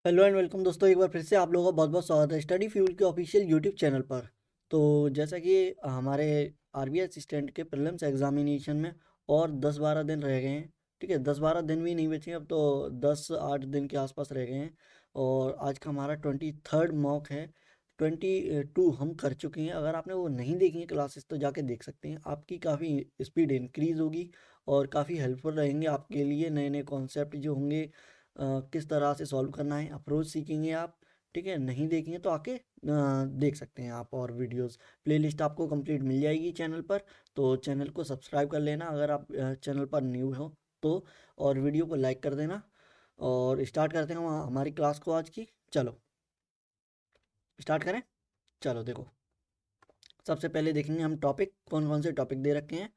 Hello and welcome दोस्तों, एक बार फिर से आप लोगों का बहुत बहुत स्वागत है स्टडी फ्यूल के ऑफिशियल यूट्यूब चैनल पर। तो जैसा कि हमारे आरबीआई असिस्टेंट के प्रीलिम्स एग्जामिनेशन में और 10-12 दिन रह गए हैं। ठीक है, 10-12 दिन भी नहीं बचे, अब तो 10-8 दिन के आसपास रह गए हैं। और आज का हमारा 23rd मॉक है। 22 हम कर चुके हैं। अगर आपने वो नहीं देखी है क्लासेस तो जाके देख सकते हैं, आपकी काफ़ी स्पीड इंक्रीज़ होगी और काफ़ी हेल्पफुल रहेंगे आपके लिए। नए नए कॉन्सेप्ट जो होंगे, किस तरह से सॉल्व करना है, अप्रोच सीखेंगे आप। ठीक है, नहीं देखेंगे तो आके देख सकते हैं आप। और वीडियोस प्लेलिस्ट आपको कंप्लीट मिल जाएगी चैनल पर। तो चैनल को सब्सक्राइब कर लेना अगर आप चैनल पर न्यू हो तो। और वीडियो को लाइक कर देना। और स्टार्ट करते हैं हम हमारी क्लास को आज की। चलो स्टार्ट करें। चलो देखो, सबसे पहले देखेंगे हम टॉपिक कौन कौन से टॉपिक दे रखे हैं।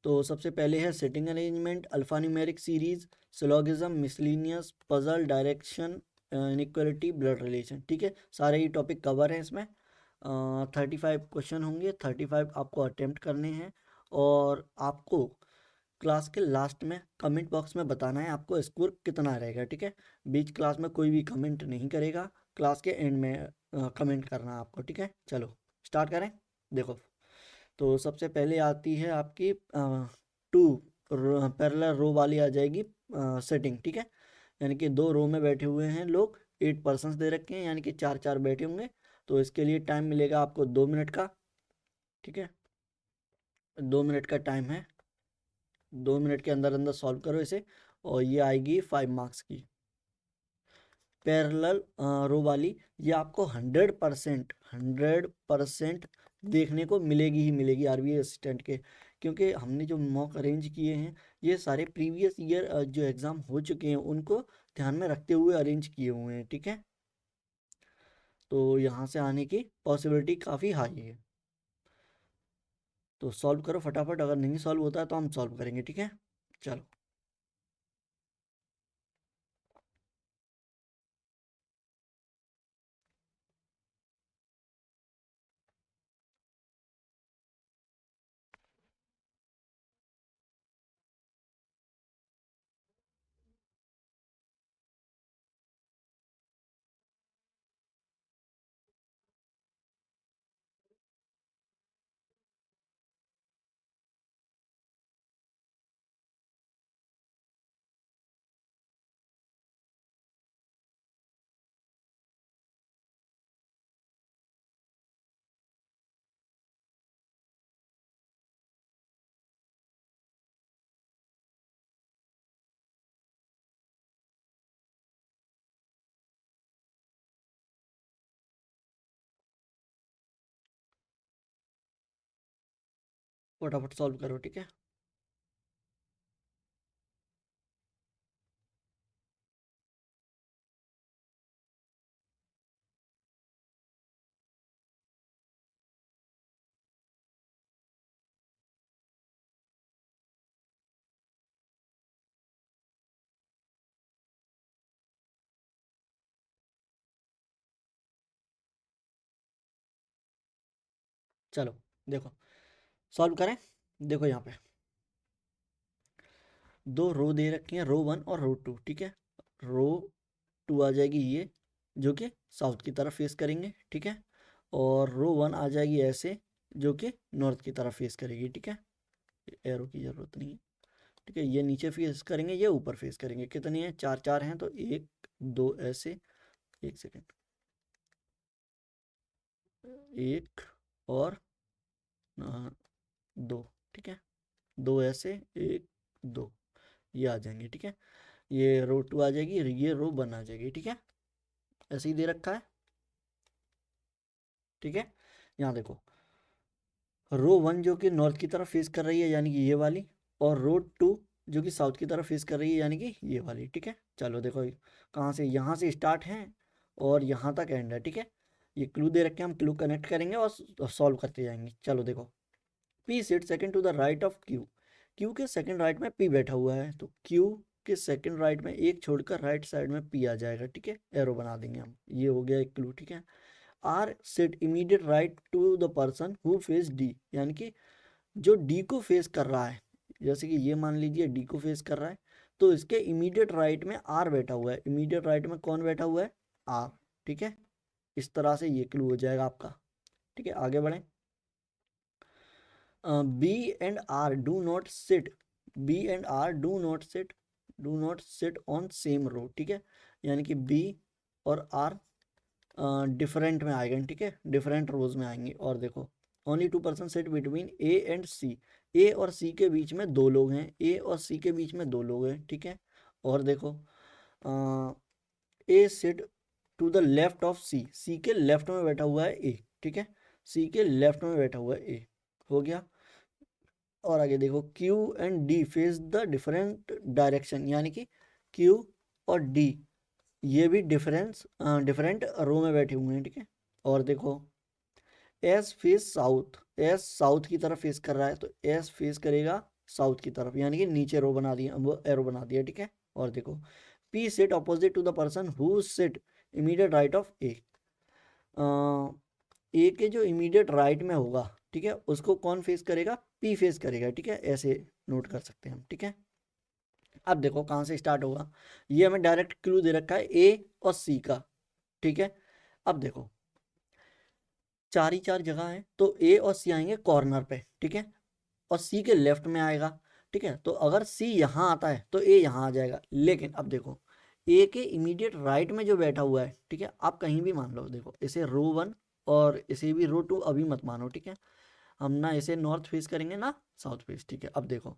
तो सबसे पहले है sitting arrangement, alphanumeric series, syllogism, miscellaneous, puzzle, direction, inequality, blood relation. ठीक है, सारे ही टॉपिक कवर हैं इसमें। 35 क्वेश्चन होंगे, 35 आपको अटेम्प्ट करने हैं। और आपको क्लास के लास्ट में कमेंट बॉक्स में बताना है आपको स्कोर कितना रहेगा। ठीक है, बीच क्लास में कोई भी कमेंट नहीं करेगा, क्लास के एंड में कमेंट करना है आपको। ठीक है, चलो स्टार्ट करें। देखो, तो सबसे पहले आती है आपकी टू पैरेलल रो वाली आ जाएगी सेटिंग। ठीक है, यानी कि दो रो में बैठे हुए हैं लोग, 8 पर्सन्स दे रखे हैं, यानी कि चार चार बैठे होंगे। तो इसके लिए टाइम मिलेगा आपको 2 मिनट का। ठीक है, 2 मिनट का टाइम है। 2 मिनट के अंदर अंदर सॉल्व करो इसे। और ये आएगी 5 मार्क्स की पैरेलल रो वाली। ये आपको 100% देखने को मिलेगी ही मिलेगी आरबीआई असिस्टेंट के। क्योंकि हमने जो मॉक अरेंज किए हैं, ये सारे प्रीवियस ईयर जो एग्ज़ाम हो चुके हैं उनको ध्यान में रखते हुए अरेंज किए हुए हैं। ठीक है, तो यहाँ से आने की पॉसिबिलिटी काफ़ी हाई है। तो सॉल्व करो फटाफट, अगर नहीं सॉल्व होता है तो हम सॉल्व करेंगे। ठीक है, चलो फटाफट सॉल्व करो। ठीक है, चलो देखो सॉल्व करें। देखो यहाँ पे दो रो दे रखी हैं, रो 1 और रो 2। ठीक है, रो 2 आ जाएगी ये, जो कि साउथ की तरफ फेस करेंगे। ठीक है, और रो 1 आ जाएगी ऐसे, जो कि नॉर्थ की तरफ फेस करेगी। ठीक है, एरो की ज़रूरत नहीं है। ठीक है, ये नीचे फेस करेंगे, ये ऊपर फेस करेंगे। कितनी है, चार चार हैं तो एक दो ऐसे। एक सेकेंड, एक और दो। ठीक है, दो ऐसे, एक दो, ये आ जाएंगे। ठीक है, ये रो 2 आ जाएगी, ये रो 1 आ जाएगी। ठीक है, ऐसे ही दे रखा है। ठीक है, यहाँ देखो, रो 1 जो कि नॉर्थ की तरफ फेस कर रही है, यानी कि ये वाली। और रो 2 जो कि साउथ की तरफ फेस कर रही है, यानी कि ये वाली। ठीक है, चलो देखो कहाँ से, यहाँ से स्टार्ट है और यहाँ तक एंड है। ठीक है, ये क्लू दे रखे हैं, हम क्लू कनेक्ट करेंगे और सॉल्व करते जाएंगे। चलो देखो, P sit second to the right of Q. Q के सेकंड राइट में पी बैठा हुआ है, तो क्यू के सेकंड राइट में एक छोड़कर राइट साइड में पी आ जाएगा। ठीक है, एरो बना देंगे हम, ये हो गया एक क्लू। ठीक है, R sit immediate right to the person who face D, यानी कि जो डी को फेस कर रहा है। जैसे कि ये मान लीजिए डी को फेस कर रहा है, तो इसके इमीडिएट राइट में आर बैठा हुआ है। इमीडिएट राइट में कौन बैठा हुआ है? आर। ठीक है, इस तरह से ये क्लू हो जाएगा आपका। ठीक है, आगे बढ़ें। B and R do not sit, B and R do not sit on same row. ठीक है, यानी कि बी और आर डिफरेंट में आएंगे। ठीक है, डिफरेंट रोज में आएंगे। और देखो, only 2% sit between A and C, A और सी के बीच में दो लोग हैं, ए और सी के बीच में दो लोग हैं। ठीक है, और देखो A sit to the left of C, C के लेफ्ट में बैठा हुआ है ए। ठीक है, सी के लेफ्ट में बैठा हुआ है ए, हो गया। और आगे देखो, Q and D face the different direction, यानी कि क्यू और डी ये भी डिफरेंट रो में बैठे हुए हैं। ठीक है, और देखो S phase south, S south की तरफ फेस कर रहा है, तो एस फेस करेगा साउथ की तरफ, यानी कि नीचे रो बना दिया, वो एरो बना दिया। ठीक है, और देखो P sit opposite to the person who sit immediate right of A, A के जो इमीडिएट राइट में होगा, ठीक है, उसको कौन फेस करेगा? पी फेस करेगा। ठीक है, ऐसे नोट कर सकते हैं हम। ठीक है, अब देखो कहाँ से स्टार्ट होगा, ये हमें डायरेक्ट क्लू दे रखा है ए और सी का। ठीक है, अब देखो चार ही चार जगह है, तो ए और सी आएंगे कॉर्नर पे। ठीक है, और सी के लेफ्ट में आएगा। ठीक है, तो अगर सी यहाँ आता है तो ए यहाँ आ जाएगा। लेकिन अब देखो ए के इमीडिएट राइट में जो बैठा हुआ है, ठीक है, आप कहीं भी मान लो, देखो इसे रो 1 और इसे भी रो 2 अभी मत मानो। ठीक है, हम ना इसे नॉर्थ फेस करेंगे ना साउथ फेस। ठीक है, अब देखो,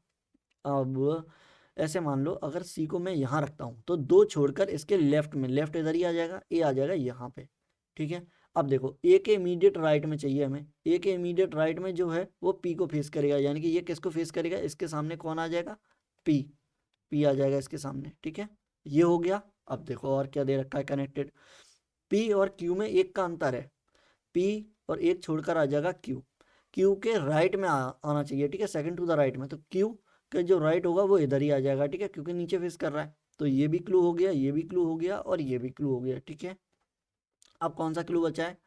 अब ऐसे मान लो अगर सी को मैं यहाँ रखता हूँ तो दो छोड़कर इसके लेफ्ट में, लेफ्ट इधर ही आ जाएगा, ए आ जाएगा यहाँ पे। ठीक है, अब देखो ए के इमीडिएट राइट में चाहिए हमें, ए के इमीडिएट राइट में जो है वो पी को फेस करेगा, यानी कि ये किसको फेस करेगा? इसके सामने कौन आ जाएगा? पी, पी आ जाएगा इसके सामने। ठीक है, ये हो गया। अब देखो और क्या दे रखा है कनेक्टेड, पी और क्यू में एक का अंतर है, पी और एक छोड़कर आ जाएगा क्यू, क्यू के राइट में आना चाहिए। ठीक है, सेकंड टू द राइट में, तो क्यू का जो राइट होगा वो इधर ही आ जाएगा। ठीक है, क्योंकि नीचे फेस कर रहा है। तो ये भी क्लू हो गया, ये भी क्लू हो गया, और ये भी क्लू हो गया। ठीक है, अब कौन सा क्लू बचा है?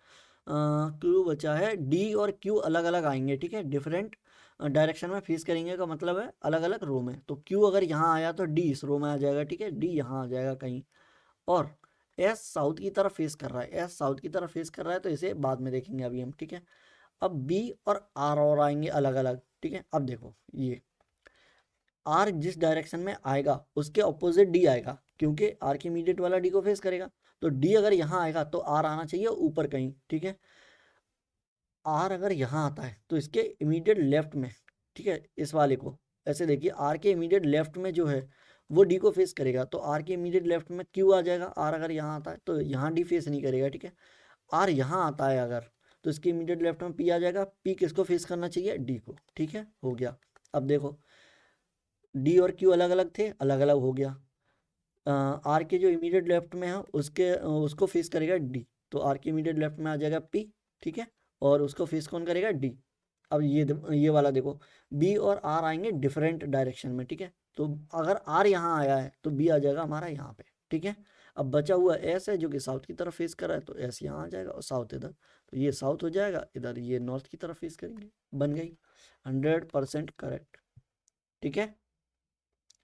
क्लू बचा है डी और क्यू अलग अलग आएंगे। ठीक है, डिफरेंट डायरेक्शन में फेस करेंगे का मतलब है अलग अलग रो में। तो क्यू अगर यहाँ आया तो डी इस रो में आ जाएगा। ठीक है, डी यहाँ आ जाएगा कहीं। और एस साउथ की तरफ फेस कर रहा है, एस साउथ की तरफ फेस कर रहा है, तो इसे बाद में देखेंगे अभी हम। ठीक है, अब बी और आर और आएंगे अलग अलग। ठीक है, अब देखो ये आर जिस डायरेक्शन में आएगा उसके ऑपोजिट डी आएगा, क्योंकि आर के इमीडिएट वाला डी को फेस करेगा। तो डी अगर यहाँ आएगा तो आर आना चाहिए ऊपर कहीं। ठीक है, आर अगर यहाँ आता है तो इसके इमीडिएट लेफ्ट में, ठीक है, इस वाले को ऐसे देखिए, आर के इमीडिएट लेफ्ट में जो है वो डी को फेस करेगा, तो आर के इमीडिएट लेफ्ट में क्यू आ जाएगा। आर अगर यहाँ आता है तो यहाँ डी फेस नहीं करेगा। ठीक है, आर यहाँ आता है अगर, तो इसके इमीडिएट लेफ्ट में पी आ जाएगा, पी किसको फेस करना चाहिए? डी को। ठीक है, हो गया। अब देखो डी और क्यू अलग अलग थे, अलग अलग हो गया। आर के जो इमीडिएट लेफ्ट में है उसको फेस करेगा डी, तो आर के इमीडिएट लेफ्ट में आ जाएगा पी। ठीक है, और उसको फेस कौन करेगा? डी। अब ये वाला देखो, बी और आर आएंगे डिफरेंट डायरेक्शन में। ठीक है, तो अगर आर यहाँ आया है तो बी आ जाएगा हमारा यहाँ पे। ठीक है, अब बचा हुआ एस है जो कि साउथ की तरफ फेस कर रहा है, तो एस यहाँ आ जाएगा और साउथ इधर, तो ये साउथ हो जाएगा, इधर ये नॉर्थ की तरफ फेस करेंगे। बन गई, 100% करेक्ट। ठीक है,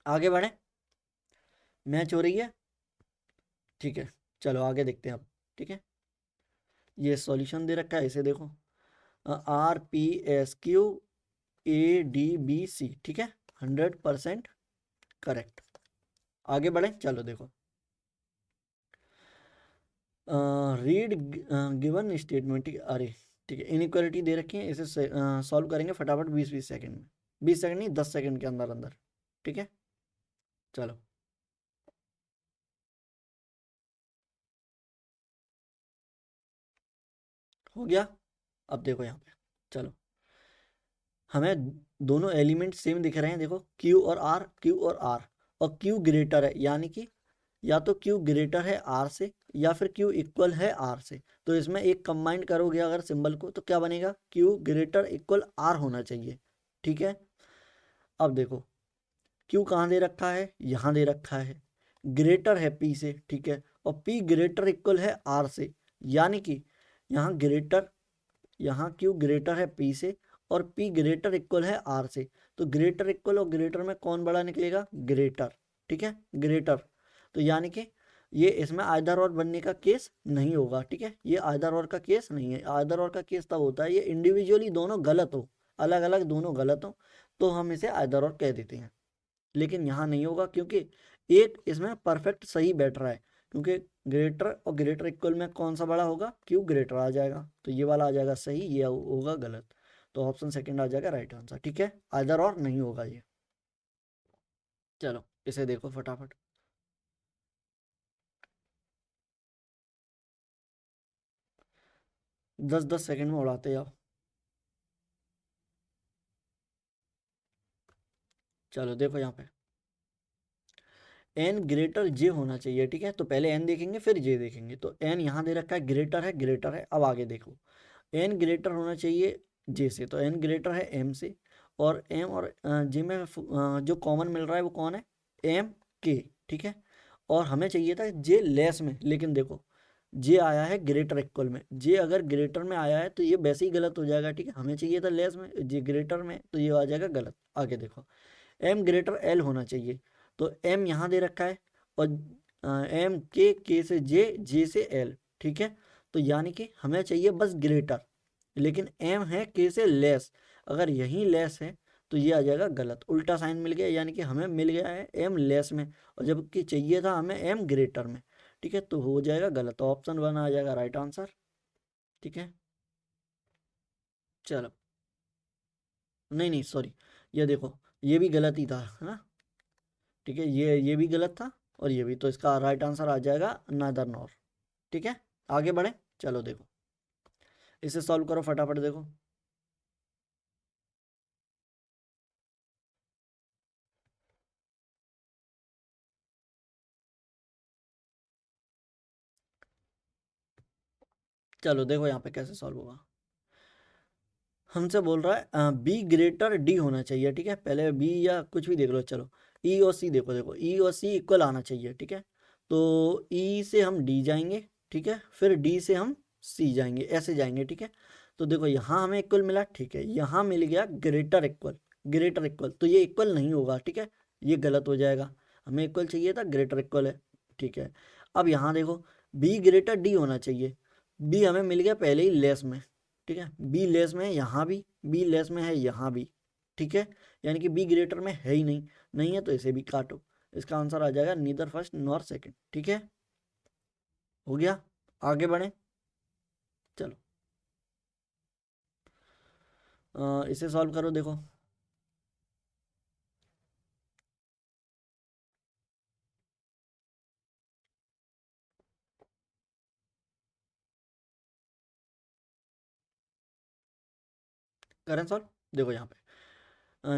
आगे बढ़े, मैच हो रही है। ठीक है, चलो आगे देखते हैं अब। ठीक है, ये सॉल्यूशन दे रखा है, इसे देखो, R P S Q A D B C. ठीक है, 100% करेक्ट। आगे बढ़े, चलो देखो, रीड गिवन स्टेटमेंट। ठीक है, अरे ठीक है, इनइक्वालिटी दे रखी है, इसे सॉल्व करेंगे फटाफट 20-20 सेकंड में, 20 सेकंड नहीं 10 सेकंड के अंदर अंदर। ठीक है, चलो हो गया। अब देखो यहाँ पे, चलो हमें दोनों एलिमेंट सेम दिख रहे हैं, देखो Q और R, Q और R, और Q ग्रेटर है, यानी कि या तो Q ग्रेटर है R से या फिर Q इक्वल है R से। तो इसमें एक कंबाइन करोगे अगर सिंबल को तो क्या बनेगा? Q ग्रेटर इक्वल R होना चाहिए। ठीक है, अब देखो Q कहाँ दे रखा है? यहाँ दे रखा है, ग्रेटर है P से। ठीक है, और P ग्रेटर इक्वल है R से, यानी कि यहाँ ग्रेटर, यहाँ Q ग्रेटर है P से और P ग्रेटर इक्वल है R से। तो ग्रेटर इक्वल और ग्रेटर में कौन बड़ा निकलेगा? ग्रेटर। ठीक है, ग्रेटर। तो यानी कि ये इसमें आइदर और बनने का केस नहीं होगा, ठीक है, ये आइदर और का केस नहीं है। आइदर और का केस तब होता है ये इंडिविजुअली दोनों गलत हो, अलग अलग दोनों गलत हो, तो हम इसे आइदर और कह देते हैं। लेकिन यहाँ नहीं होगा क्योंकि एक इसमें परफेक्ट सही बैठ रहा है, क्योंकि ग्रेटर और ग्रेटर इक्वल में कौन सा बड़ा होगा, क्यों ग्रेटर आ जाएगा, तो ये वाला आ जाएगा सही, ये होगा गलत। तो ऑप्शन सेकंड आ जाएगा राइट आंसर, ठीक है, आइदर और नहीं होगा ये। चलो इसे देखो फटाफट। 10-10 सेकंड में उड़ाते जाओ। चलो देखो यहाँ पे एन ग्रेटर जे होना चाहिए, ठीक है, तो पहले एन देखेंगे फिर जे देखेंगे। तो एन यहाँ दे रखा है, ग्रेटर है, ग्रेटर है। अब आगे देखो, एन ग्रेटर होना चाहिए जे से, तो एन ग्रेटर है एम से। और एम और जे में जो कॉमन मिल रहा है वो कौन है, एम के, ठीक है। और हमें चाहिए था जे लेस में, लेकिन देखो जे आया है ग्रेटर इक्वल में। जे अगर ग्रेटर में आया है तो ये वैसे ही गलत हो जाएगा, ठीक है, हमें चाहिए था लेस में, जे ग्रेटर में, तो ये आ जाएगा गलत। आगे देखो, एम ग्रेटर एल होना चाहिए, तो एम यहाँ दे रखा है, और एम के से जे से एल, ठीक है। तो यानी कि हमें चाहिए बस ग्रेटर, लेकिन एम है के से लेस, अगर यही लेस है तो ये आ जाएगा गलत, उल्टा साइन मिल गया, यानी कि हमें मिल गया है एम लेस में, और जबकि चाहिए था हमें एम ग्रेटर में, ठीक है, तो हो जाएगा गलत। ऑप्शन वन आ जाएगा राइट आंसर, ठीक है। चलो, नहीं नहीं सॉरी, ये देखो ये भी गलत ही था, है ना, ठीक है, ये भी गलत था और ये भी, तो इसका राइट आंसर आ जाएगा नादर नॉर, ठीक है। आगे बढ़े, चलो देखो इसे सॉल्व करो फटाफट, देखो। चलो देखो यहाँ पे कैसे सॉल्व होगा। हमसे बोल रहा है बी ग्रेटर डी होना चाहिए, ठीक है, पहले बी या कुछ भी देख लो, चलो ई और सी देखो, देखो ई और सी इक्वल आना चाहिए, ठीक है। तो ई से हम डी जाएंगे, ठीक है, फिर डी से हम सी जाएंगे, ऐसे जाएंगे, ठीक है। तो देखो यहाँ हमें इक्वल मिला, ठीक है, यहाँ मिल गया ग्रेटर इक्वल, ग्रेटर इक्वल, तो ये इक्वल नहीं होगा, ठीक है, ये गलत हो जाएगा, हमें इक्वल चाहिए था, ग्रेटर इक्वल है, ठीक है। अब यहाँ देखो बी ग्रेटर डी होना चाहिए, बी हमें मिल गया पहले ही लेस में, ठीक है, बी लेस में है यहाँ भी, बी लेस में है यहाँ भी, ठीक है, यानी कि बी ग्रेटर में है ही नहीं, नहीं है तो इसे भी काटो, इसका आंसर आ जाएगा नीदर फर्स्ट नॉर सेकंड, ठीक है, हो गया। आगे बढ़े, चलो इसे सॉल्व करो, देखो। करें सॉल्व, देखो यहाँ पे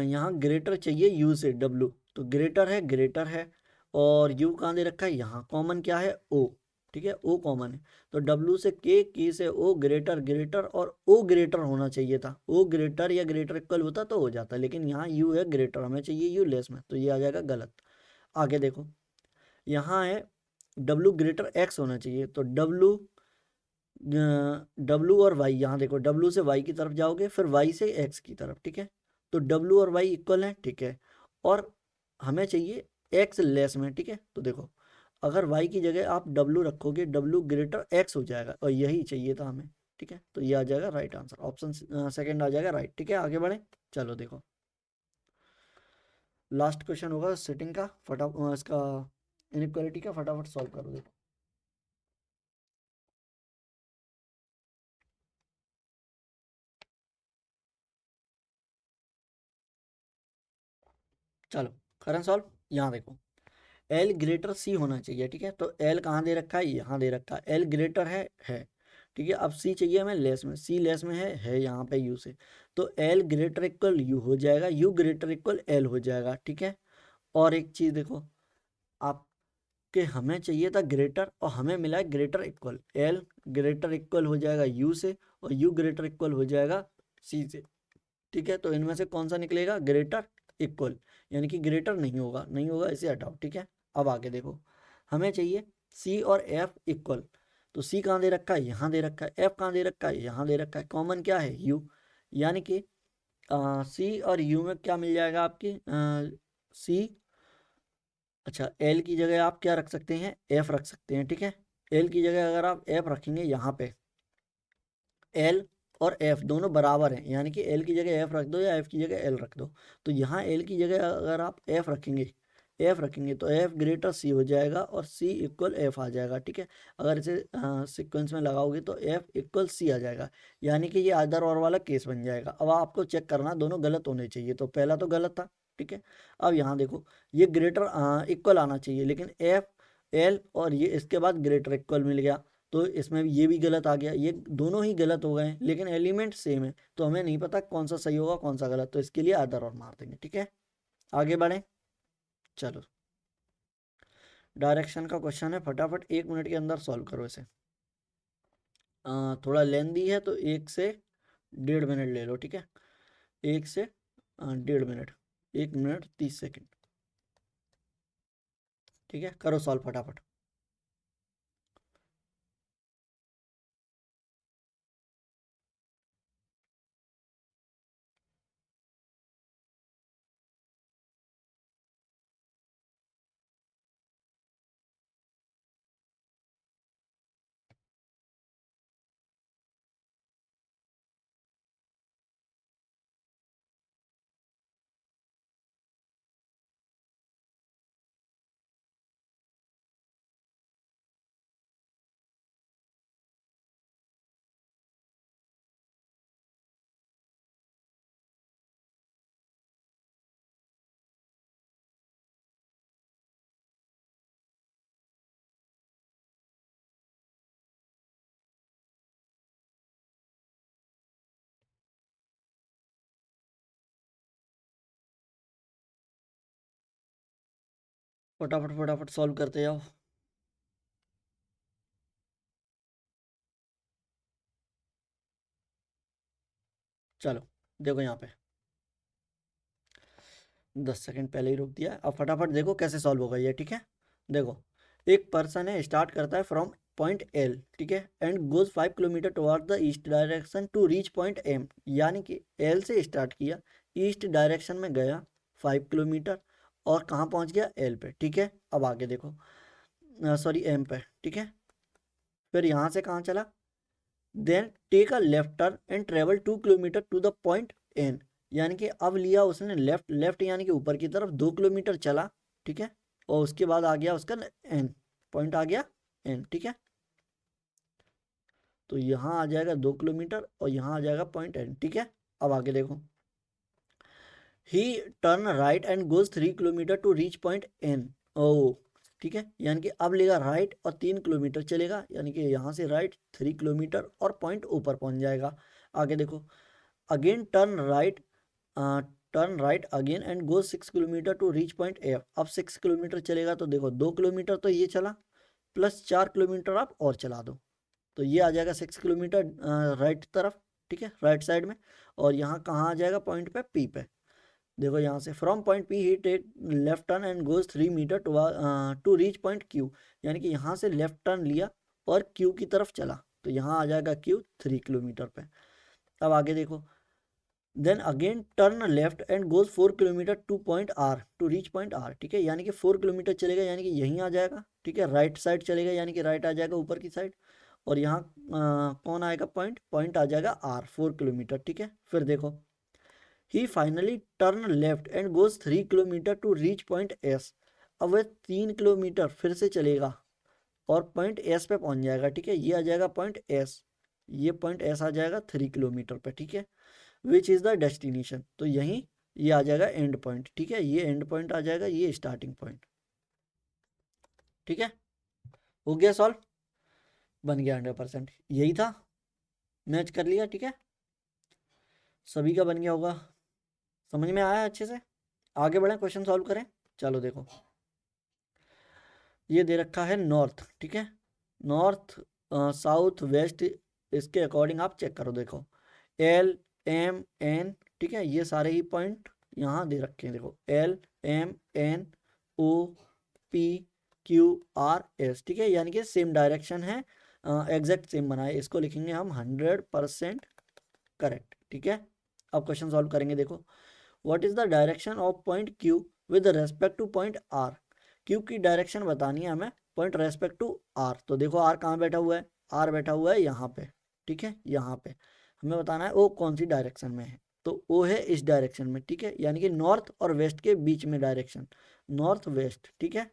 यहाँ ग्रेटर चाहिए यू से डब्लू, तो ग्रेटर है, ग्रेटर है, और यू कहाँ दे रखा है, यहाँ कॉमन क्या है, ओ, ठीक है, ओ कॉमन है, तो डब्लू से के से ओ, ग्रेटर ग्रेटर, और ओ ग्रेटर होना चाहिए था, ओ ग्रेटर या ग्रेटर इक्वल होता तो हो जाता, लेकिन यहाँ यू है ग्रेटर, हमें चाहिए यू लेस में, तो ये आ जाएगा गलत। आगे देखो, यहाँ है डब्लू ग्रेटर एक्स होना चाहिए, तो डब्लू और वाई, यहाँ देखो डब्लू से वाई की तरफ जाओगे, फिर वाई से एक्स की तरफ, ठीक है, तो डब्लू और वाई इक्वल है, ठीक है, और हमें चाहिए एक्स लेस में, ठीक है, तो देखो अगर वाई की जगह आप डब्लू रखोगे, डब्लू ग्रेटर एक्स हो जाएगा, और यही चाहिए था हमें, ठीक है, तो ये आ जाएगा राइट आंसर, ऑप्शन सेकंड आ जाएगा राइट, ठीक है। आगे बढ़े, चलो देखो लास्ट क्वेश्चन होगा सिटिंग का, फटाफट इसका इनइक्वालिटी का फटाफट सॉल्व करो, देखो। चलो करें सॉल्व, यहाँ देखो एल ग्रेटर सी होना चाहिए, ठीक है, तो एल कहाँ दे रखा है, यहाँ दे रखा है, एल ग्रेटर है, ठीक है, अब सी चाहिए हमें लेस में, सी लेस में है यहाँ पे यू से, तो एल ग्रेटर इक्वल यू हो जाएगा, यू ग्रेटर इक्वल एल हो जाएगा, ठीक है। और एक चीज देखो, आपके हमें चाहिए था ग्रेटर और हमें मिला है greater equal, L greater equal हो जाएगा यू से, और यू ग्रेटर इक्वल हो जाएगा सी से, ठीक है, तो इनमें से कौन सा निकलेगा, ग्रेटर इक्वल, यानी कि ग्रेटर नहीं होगा, नहीं होगा, इसे हटाओ, ठीक है। अब आगे देखो, हमें चाहिए सी और एफ इक्वल, तो सी कहाँ दे रखा है, यहाँ दे रखा है, एफ कहाँ दे रखा है, यहाँ दे रखा है, कॉमन क्या है, यू, यानी कि सी और यू में क्या मिल जाएगा आपकी, सी अच्छा, एल की जगह आप क्या रख सकते हैं, एफ रख सकते हैं, ठीक है। एल की जगह अगर आप एफ रखेंगे, यहाँ पे एल और एफ दोनों बराबर हैं, यानी कि एल की जगह एफ रख दो या एफ की जगह एल रख दो। तो यहाँ एल की जगह अगर आप एफ रखेंगे तो एफ ग्रेटर सी हो जाएगा और सी इक्वल एफ आ जाएगा, ठीक है। अगर इसे सीक्वेंस में लगाओगे तो एफ इक्वल सी आ जाएगा, यानी कि ये आइदर और वाला केस बन जाएगा। अब आपको चेक करना दोनों गलत होने चाहिए, तो पहला तो गलत था, ठीक है। अब यहाँ देखो, ये ग्रेटर इक्वल आना चाहिए, लेकिन एफ एल और ये इसके बाद ग्रेटर इक्वल मिल गया, तो इसमें ये भी गलत आ गया। ये दोनों ही गलत हो गए हैं, लेकिन एलिमेंट सेम है, तो हमें नहीं पता कौन सा सही होगा कौन सा गलत, तो इसके लिए अदर और मार देंगे, ठीक है। आगे बढ़ें, चलो। डायरेक्शन का क्वेश्चन है, फटाफट 1 मिनट के अंदर सॉल्व करो इसे। थोड़ा लेंदी है तो 1 से 1.5 मिनट ले लो, ठीक है। 1 से 1.5 मिनट, 1 मिनट 30 सेकेंड, ठीक है। करो सॉल्व फटाफट। फटाफट फटाफट सॉल्व करते जाओ। चलो देखो यहाँ पे 10 सेकेंड पहले ही रोक दिया। अब फटाफट देखो कैसे सॉल्व होगा ये, ठीक है। देखो, एक पर्सन है, स्टार्ट करता है फ्रॉम पॉइंट एल, ठीक है, and goes 5 kilometre toward the east direction to reach point M. यानी कि एल से स्टार्ट किया, ईस्ट डायरेक्शन में गया 5 किलोमीटर, और कहाँ पहुँच गया, एल पे, ठीक है। अब आगे देखो, सॉरी एम पे, ठीक है। फिर यहाँ से कहाँ चला, then take a left turn and travel 2 kilometre to the point N. यानी कि अब लिया उसने लेफ्ट, लेफ्ट यानी कि ऊपर की तरफ 2 किलोमीटर चला, ठीक है। और उसके बाद आ गया उसका एन, पॉइंट आ गया एन, ठीक है। तो यहाँ आ जाएगा 2 किलोमीटर और यहाँ आ जाएगा पॉइंट एन, ठीक है। अब आगे देखो, he turn right and goes 3 kilometre to reach point N. Oh, ठीक है, यानी कि अब लेगा राइट और 3 किलोमीटर चलेगा, यानी कि यहाँ से राइट 3 किलोमीटर और पॉइंट ऊपर पहुँच जाएगा। आगे देखो, again turn right again and go 6 kilometre to reach point F. अब 6 किलोमीटर चलेगा, तो देखो 2 किलोमीटर तो ये चला, प्लस 4 किलोमीटर आप और चला दो, तो ये आ जाएगा 6 किलोमीटर राइट तरफ, ठीक है, राइट साइड में। और यहाँ कहाँ आ जाएगा, पॉइंट पे पी पे। देखो यहाँ से from point P he take left turn and goes 3 metre to reach point Q. यानी कि यहाँ से लेफ्ट टर्न लिया और क्यू की तरफ चला, तो यहाँ आ जाएगा क्यू 3 किलोमीटर पे। अब आगे देखो, then again turn left and goes 4 kilometre to point R to reach point R, ठीक है। यानी कि 4 किलोमीटर चलेगा, यानी कि यहीं आ जाएगा, ठीक है। राइट साइड चलेगा, यानी कि राइट आ जाएगा ऊपर की साइड, और यहाँ कौन आएगा, पॉइंट, पॉइंट आ जाएगा आर, 4 किलोमीटर, ठीक है। फिर देखो, he finally turn left and goes 3 kilometre to reach point S. अब वह 3 किलोमीटर फिर से चलेगा और पॉइंट एस पे पहुंच जाएगा, ठीक है। ये आ जाएगा पॉइंट एस, ये पॉइंट एस आ जाएगा 3 किलोमीटर पे, ठीक है। विच इज़ द डेस्टिनेशन, तो यहीं ये आ जाएगा एंड पॉइंट, ठीक है। ये एंड पॉइंट आ जाएगा, ये स्टार्टिंग पॉइंट, ठीक है। हो गया सॉल्व, बन गया 100%, यही था, मैच कर लिया, ठीक है। सभी का बन गया होगा, समझ में आया अच्छे से। आगे बढ़ें, क्वेश्चन सॉल्व करें। चलो देखो, ये दे रखा है नॉर्थ, ठीक है। नॉर्थ, साउथ, वेस्ट, इसके अकॉर्डिंग आप चेक करो। देखो, एल एम एन, ठीक है, ये सारे ही पॉइंट यहाँ दे रखे हैं। देखो, L M N O P Q R S, ठीक है, यानी कि सेम डायरेक्शन है, एग्जैक्ट सेम बनाए, इसको लिखेंगे हम 100% करेक्ट, ठीक है। अब क्वेश्चन सॉल्व करेंगे। देखो, what is the direction of point Q with respect to point R. Q की डायरेक्शन बतानी है हमें पॉइंट रेस्पेक्ट टू आर। तो देखो आर कहाँ बैठा हुआ है, आर बैठा हुआ है यहाँ पे, ठीक है, यहाँ पे हमें बताना है ओ कौन सी डायरेक्शन में है। तो ओ है इस डायरेक्शन में, ठीक है, यानी कि नॉर्थ और वेस्ट के बीच में डायरेक्शन, नॉर्थ वेस्ट, ठीक है।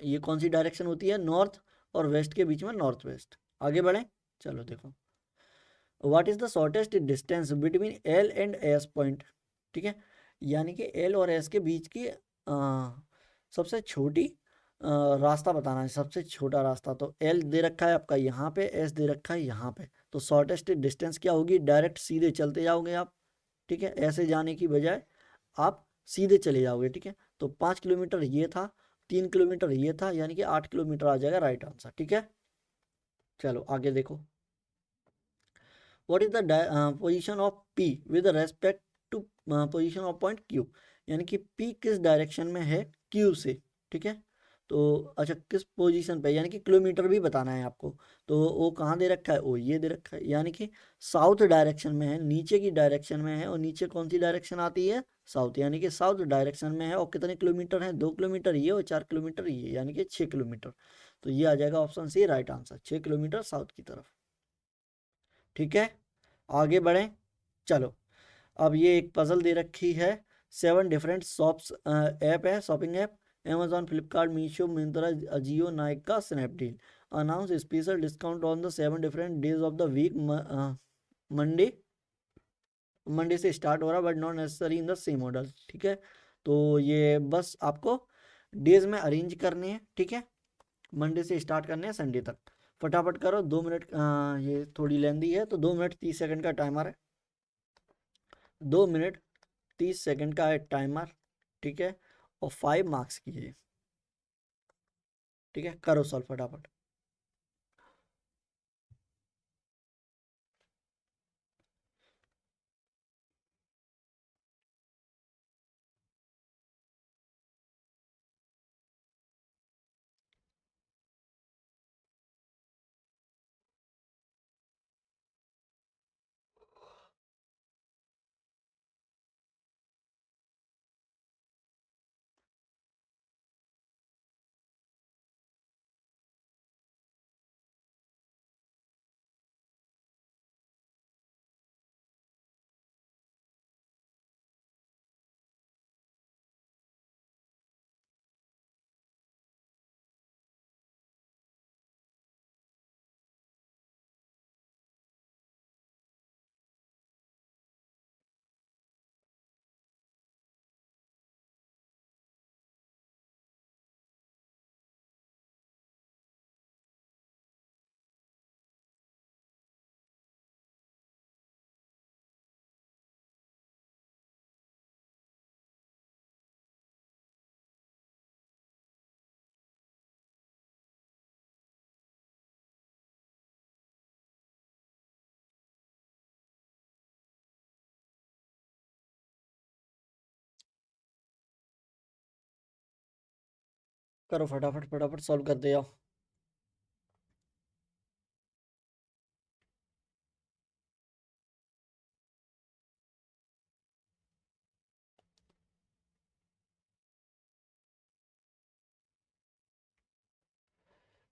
ये कौन सी डायरेक्शन होती है, नॉर्थ और वेस्ट के बीच में, नॉर्थ वेस्ट। आगे बढ़े, चलो देखो, what is the shortest distance between L and S point, ठीक है, यानी कि एल और एस के बीच की सबसे छोटी रास्ता बताना है, सबसे छोटा रास्ता। तो एल दे रखा है आपका यहाँ पे, एस दे रखा है यहाँ पे, तो शॉर्टेस्ट डिस्टेंस क्या होगी, डायरेक्ट सीधे चलते जाओगे आप, ठीक है, ऐसे जाने की बजाय आप सीधे चले जाओगे, ठीक है। तो 5 किलोमीटर ये था, 3 किलोमीटर ये था, यानी कि 8 किलोमीटर आ जाएगा राइट आंसर, ठीक है। चलो आगे देखो, what is the position of P with respect to position of point Q, यानी कि पी किस डायरेक्शन में है क्यू से, ठीक है। तो अच्छा किस पोजीशन पे, यानी कि किलोमीटर भी बताना है आपको। तो वो कहाँ दे रखा है, ओ ये दे रखा है, यानी कि साउथ डायरेक्शन में है, नीचे की डायरेक्शन में है, और नीचे कौन सी डायरेक्शन आती है, साउथ, यानी कि साउथ डायरेक्शन में है। और कितने किलोमीटर हैं, 2 किलोमीटर ये और 4 किलोमीटर ये, यानी कि 6 किलोमीटर। तो ये आ जाएगा option C right answer, 6 kilometre south की तरफ, ठीक है। आगे बढ़ें, चलो, अब ये एक पजल दे रखी है, 7 डिफरेंट शॉप्स ऐप है, shopping app, Amazon, Flipkart, Meesho, Myntra, Ajio, Nykaa, Snapdeal announce special discount on the 7 different days of the week. Monday, Monday से स्टार्ट हो रहा but not necessary in the same order, ठीक है। तो ये बस आपको डेज में अरेंज करने हैं, ठीक है, मंडे से स्टार्ट करने हैं संडे तक। फटाफट करो, 2 मिनट, ये थोड़ी लेंदी है, तो 2 मिनट 30 सेकंड का टाइमर है, 2 मिनट 30 सेकंड का है टाइमर, ठीक है, और 5 मार्क्स की है, ठीक है, करो सॉल्व फटाफट। करो फटाफट फटाफट सॉल्व करते जाओ।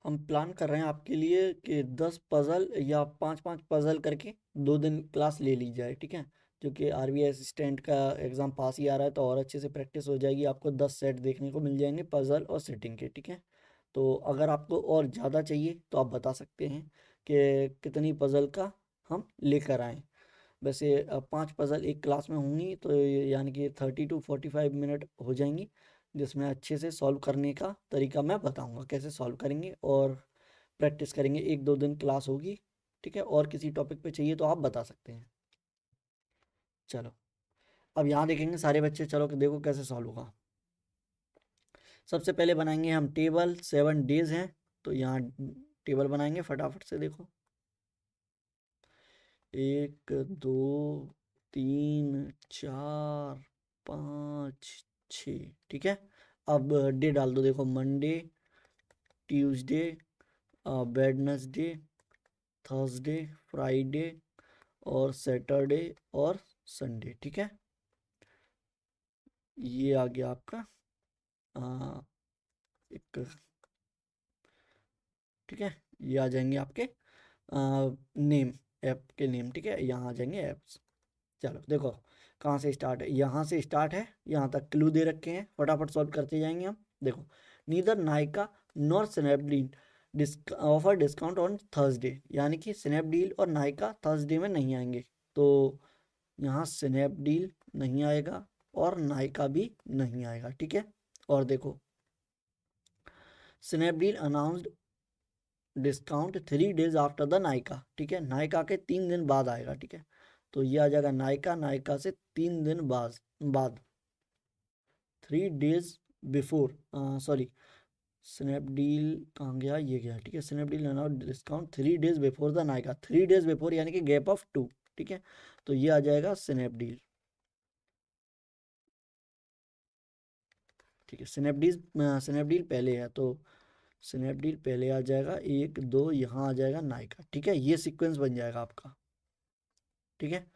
हम प्लान कर रहे हैं आपके लिए कि 10 पजल या 5-5 पजल करके 2 दिन क्लास ले ली जाए, ठीक है। क्योंकि आरबीआई असिस्टेंट का एग्ज़ाम पास ही आ रहा है, तो और अच्छे से प्रैक्टिस हो जाएगी, आपको 10 सेट देखने को मिल जाएंगे पजल और सिटिंग के, ठीक है। तो अगर आपको और ज़्यादा चाहिए तो आप बता सकते हैं कि कितनी पजल का हम लेकर आएँ। वैसे 5 पजल एक क्लास में होंगी, तो यानी कि 30 to 45 मिनट हो जाएंगी, जिसमें अच्छे से सॉल्व करने का तरीका मैं बताऊंगा कैसे सॉल्व करेंगे, और प्रैक्टिस करेंगे, 1-2 दिन क्लास होगी, ठीक है। और किसी टॉपिक पे चाहिए तो आप बता सकते हैं। चलो, अब यहाँ देखेंगे सारे बच्चे, चलो कि देखो कैसे सॉल्व होगा। सबसे पहले बनाएंगे हम टेबल, 7 डेज हैं, तो यहाँ टेबल बनाएंगे फटाफट से, देखो 1 2 3 4 5 6, ठीक है। अब डे डाल दो, देखो Monday, Tuesday, Wednesday, Thursday, Friday और सैटरडे और संडे, ठीक है। ये आ गया आपका एक, ठीक है, ये आ जाएंगे आपके नेम, ऐप के नेम, ठीक है, यहाँ आ जाएंगे ऐप्स। चलो देखो कहाँ से स्टार्ट है, यहाँ से स्टार्ट है, यहाँ तक क्लू दे रखे हैं, फटाफट सॉल्व करते जाएंगे हम। देखो, neither Nykaa nor Snapdeal offer discount on Thursday, यानी कि स्नैपडील और नायका थर्सडे में नहीं आएंगे, तो यहाँ स्नैपडील नहीं आएगा और नायका भी नहीं आएगा, ठीक है। और देखो, Snapdeal announced discount 3 days after the Nykaa, ठीक है, नायका के 3 दिन बाद आएगा, ठीक है, तो ये आ जाएगा नायका, नायका से 3 दिन बाद 3 days बिफोर, सॉरी, स्नैपडील कहाँ गया, ये गया, ठीक है, Snapdeal announce discount 3 days before the Nykaa, 3 days before यानी कि गैप ऑफ 2, ठीक है, तो ये आ जाएगा स्नैपडील, ठीक है, स्नैपडील पहले है, तो स्नैपडील पहले आ जाएगा, 1 2 यहाँ आ जाएगा नायका, ठीक है, ये सीक्वेंस बन जाएगा आपका, ठीक है।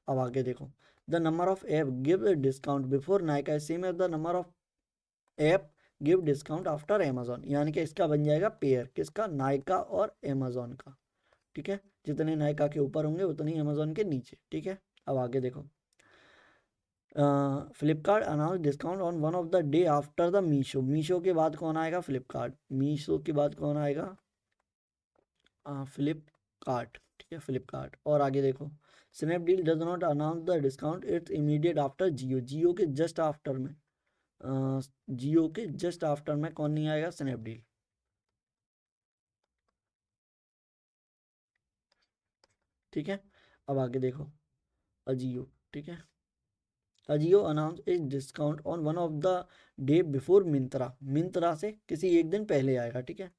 अब आगे देखो, the number of app give discount before Nykaa same as the number of app give discount after Amazon, यानी कि इसका बन जाएगा पेयर, किसका, नायका और अमेजोन का, ठीक है, जितने नायका के ऊपर होंगे उतने ही अमेजोन के नीचे, ठीक है। अब आगे देखो, Flipkart announce discount on one of the day after the Meesho, Meesho के बाद कौन आएगा, फ्लिपकार्ट, मीशो के बाद कौन आएगा, फ्लिपकार्ट, ठीक है, फ्लिपकार्ट। और आगे देखो, Snapdeal does not announce the discount it's immediate after Jio, Jio के जस्ट आफ्टर में, जियो के जस्ट आफ्टर में कौन नहीं आएगा, स्नैपडील, ठीक है। अब आगे देखो, अजियो, ठीक है, Ajio announce is discount on one of the day before Myntra, Myntra से किसी एक दिन पहले आएगा, ठीक है,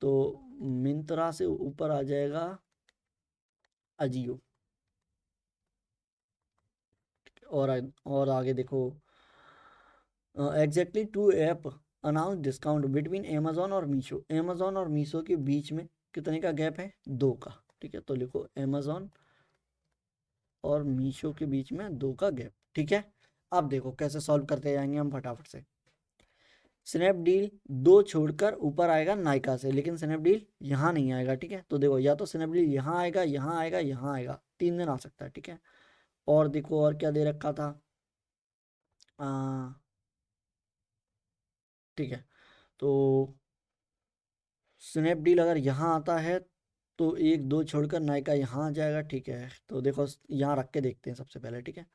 तो मिंत्रा से ऊपर आ जाएगा अजियो, और आगे देखो, exactly 2 app announce discount between Amazon और मीशो, अमेजोन और मीशो के बीच में कितने का गैप है, 2 का, ठीक है, तो लिखो अमेजोन और मीशो के बीच में 2 का गैप, ठीक है। अब देखो कैसे सॉल्व करते जाएंगे हम फटाफट से, स्नैपडील 2 छोड़कर ऊपर आएगा नायका से, लेकिन स्नैपडील यहाँ नहीं आएगा, ठीक है, तो देखो या तो स्नैपडील यहाँ आएगा, यहाँ आएगा, यहाँ आएगा, 3 दिन आ सकता है, ठीक है। और देखो और क्या दे रखा था, ठीक है, तो स्नैपडील अगर यहाँ आता है तो 1 2 छोड़कर नायका यहाँ आ जाएगा, ठीक है, तो देखो यहाँ रख के देखते हैं सबसे पहले, ठीक है,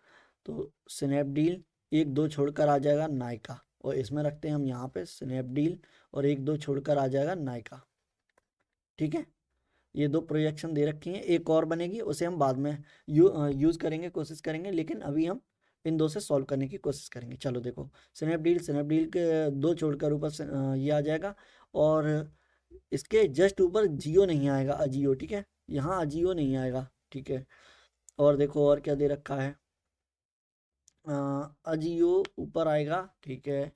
तो स्नैपडील 1 2 छोड़कर आ जाएगा नायका, और इसमें रखते हैं हम यहाँ पे स्नैपडील, और 1 2 छोड़कर आ जाएगा नायका, ठीक है। ये 2 प्रोजेक्शन दे रखी हैं, एक और बनेगी उसे हम बाद में यूज़ करेंगे, कोशिश करेंगे, लेकिन अभी हम इन 2 से सॉल्व करने की कोशिश करेंगे। चलो देखो, स्नैपडील के 2 छोड़कर ऊपर से ये आ जाएगा, और इसके जस्ट ऊपर जियो नहीं आएगा, अजियो, ठीक है, यहाँ अजियो नहीं आएगा, ठीक है। और देखो और क्या दे रखा है, अजियो ऊपर आएगा, ठीक है,